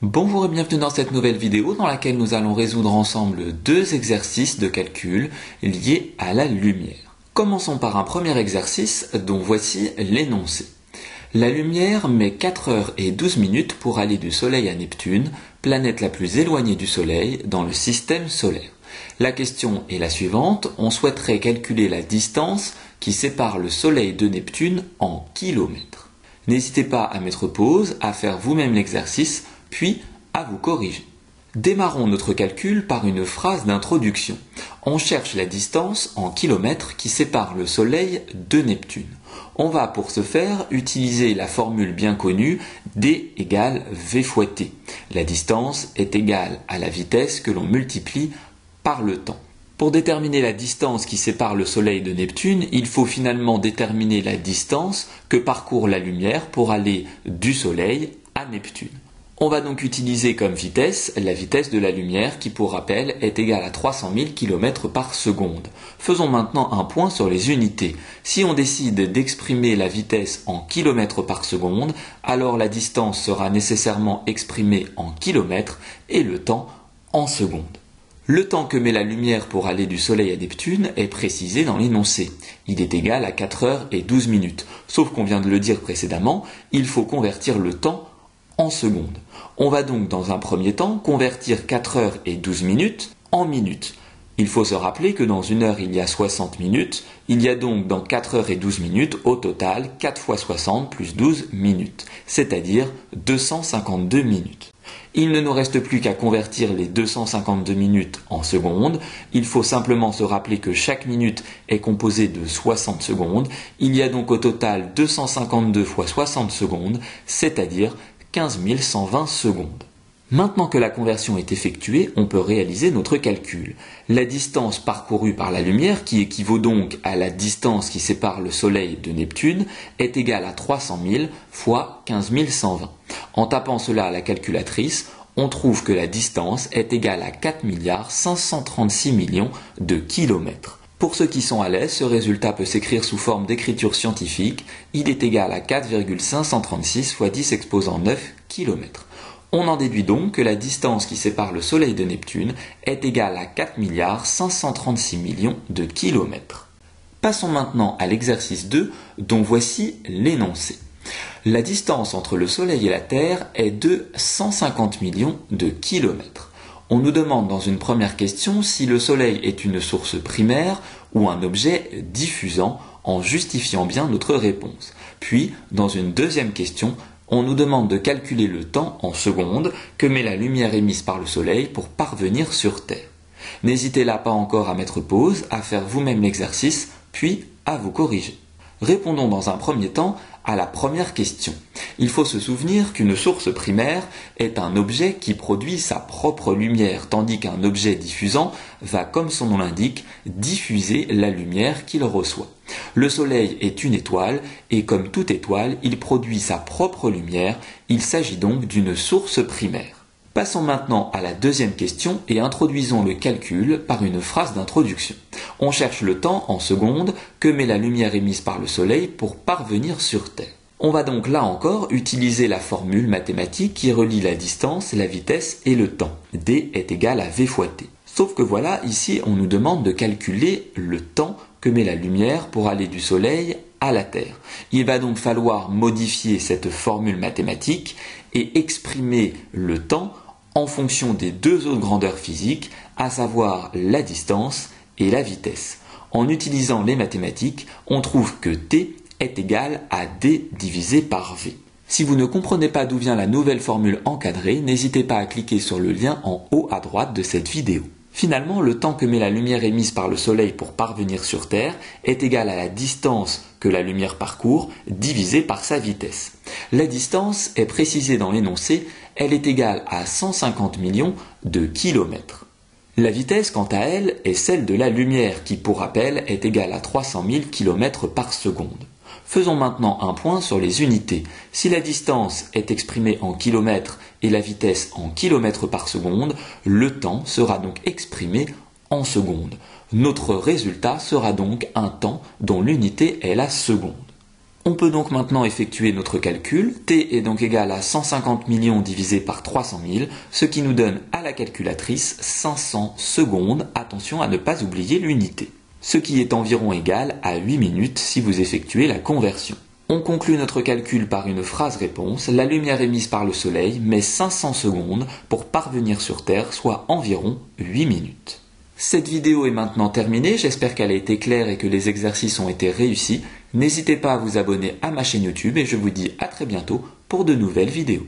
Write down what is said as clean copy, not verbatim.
Bonjour et bienvenue dans cette nouvelle vidéo dans laquelle nous allons résoudre ensemble deux exercices de calcul liés à la lumière. Commençons par un premier exercice dont voici l'énoncé. La lumière met 4 heures et 12 minutes pour aller du Soleil à Neptune, planète la plus éloignée du Soleil dans le système solaire. La question est la suivante, on souhaiterait calculer la distance qui sépare le Soleil de Neptune en kilomètres. N'hésitez pas à mettre pause, à faire vous-même l'exercice, puis à vous corriger. Démarrons notre calcul par une phrase d'introduction. On cherche la distance en kilomètres qui sépare le Soleil de Neptune. On va pour ce faire utiliser la formule bien connue D égale V fois T. La distance est égale à la vitesse que l'on multiplie par le temps. Pour déterminer la distance qui sépare le Soleil de Neptune, il faut finalement déterminer la distance que parcourt la lumière pour aller du Soleil à Neptune. On va donc utiliser comme vitesse la vitesse de la lumière qui, pour rappel, est égale à 300 000 km par seconde. Faisons maintenant un point sur les unités. Si on décide d'exprimer la vitesse en km par seconde, alors la distance sera nécessairement exprimée en kilomètres et le temps en secondes. Le temps que met la lumière pour aller du Soleil à Neptune est précisé dans l'énoncé. Il est égal à 4 heures et 12 minutes. Sauf qu'on vient de le dire précédemment, il faut convertir le temps en secondes. On va donc dans un premier temps convertir 4 heures et 12 minutes en minutes. Il faut se rappeler que dans une heure il y a 60 minutes, il y a donc dans 4 heures et 12 minutes au total 4 fois 60 plus 12 minutes, c'est-à-dire 252 minutes. Il ne nous reste plus qu'à convertir les 252 minutes en secondes. Il faut simplement se rappeler que chaque minute est composée de 60 secondes. Il y a donc au total 252 fois 60 secondes, c'est-à-dire 15 120 secondes. Maintenant que la conversion est effectuée, on peut réaliser notre calcul. La distance parcourue par la lumière, qui équivaut donc à la distance qui sépare le Soleil de Neptune, est égale à 300 000 fois 15 120. En tapant cela à la calculatrice, on trouve que la distance est égale à 4 536 millions de kilomètres. Pour ceux qui sont à l'aise, ce résultat peut s'écrire sous forme d'écriture scientifique. Il est égal à 4,536 fois 10 exposant 9 km. On en déduit donc que la distance qui sépare le Soleil de Neptune est égale à 4 536 millions de kilomètres. Passons maintenant à l'exercice 2, dont voici l'énoncé. La distance entre le Soleil et la Terre est de 150 millions de kilomètres. On nous demande dans une première question si le Soleil est une source primaire ou un objet diffusant en justifiant bien notre réponse. Puis, dans une deuxième question, on nous demande de calculer le temps en secondes que met la lumière émise par le Soleil pour parvenir sur Terre. N'hésitez là pas encore à mettre pause, à faire vous-même l'exercice, puis à vous corriger. Répondons dans un premier temps à la première question. Il faut se souvenir qu'une source primaire est un objet qui produit sa propre lumière, tandis qu'un objet diffusant va, comme son nom l'indique, diffuser la lumière qu'il reçoit. Le Soleil est une étoile et comme toute étoile, il produit sa propre lumière. Il s'agit donc d'une source primaire. Passons maintenant à la deuxième question et introduisons le calcul par une phrase d'introduction. On cherche le temps en secondes que met la lumière émise par le Soleil pour parvenir sur Terre. On va donc là encore utiliser la formule mathématique qui relie la distance, la vitesse et le temps. D est égal à V fois T. Sauf que voilà, ici on nous demande de calculer le temps que met la lumière pour aller du Soleil à la Terre. Il va donc falloir modifier cette formule mathématique et exprimer le temps en fonction des deux autres grandeurs physiques, à savoir la distance et la vitesse. En utilisant les mathématiques, on trouve que T est égal à D divisé par V. Si vous ne comprenez pas d'où vient la nouvelle formule encadrée, n'hésitez pas à cliquer sur le lien en haut à droite de cette vidéo. Finalement, le temps que met la lumière émise par le Soleil pour parvenir sur Terre est égal à la distance que la lumière parcourt divisé par sa vitesse. La distance est précisée dans l'énoncé, elle est égale à 150 millions de kilomètres. La vitesse, quant à elle, est celle de la lumière qui, pour rappel, est égale à 300 000 km par seconde. Faisons maintenant un point sur les unités. Si la distance est exprimée en kilomètres et la vitesse en kilomètres par seconde, le temps sera donc exprimé en secondes. Notre résultat sera donc un temps dont l'unité est la seconde. On peut donc maintenant effectuer notre calcul. T est donc égal à 150 millions divisé par 300 000, ce qui nous donne à la calculatrice 500 secondes. Attention à ne pas oublier l'unité. Ce qui est environ égal à 8 minutes si vous effectuez la conversion. On conclut notre calcul par une phrase-réponse. La lumière émise par le soleil met 500 secondes pour parvenir sur Terre, soit environ 8 minutes. Cette vidéo est maintenant terminée, j'espère qu'elle a été claire et que les exercices ont été réussis. N'hésitez pas à vous abonner à ma chaîne YouTube et je vous dis à très bientôt pour de nouvelles vidéos.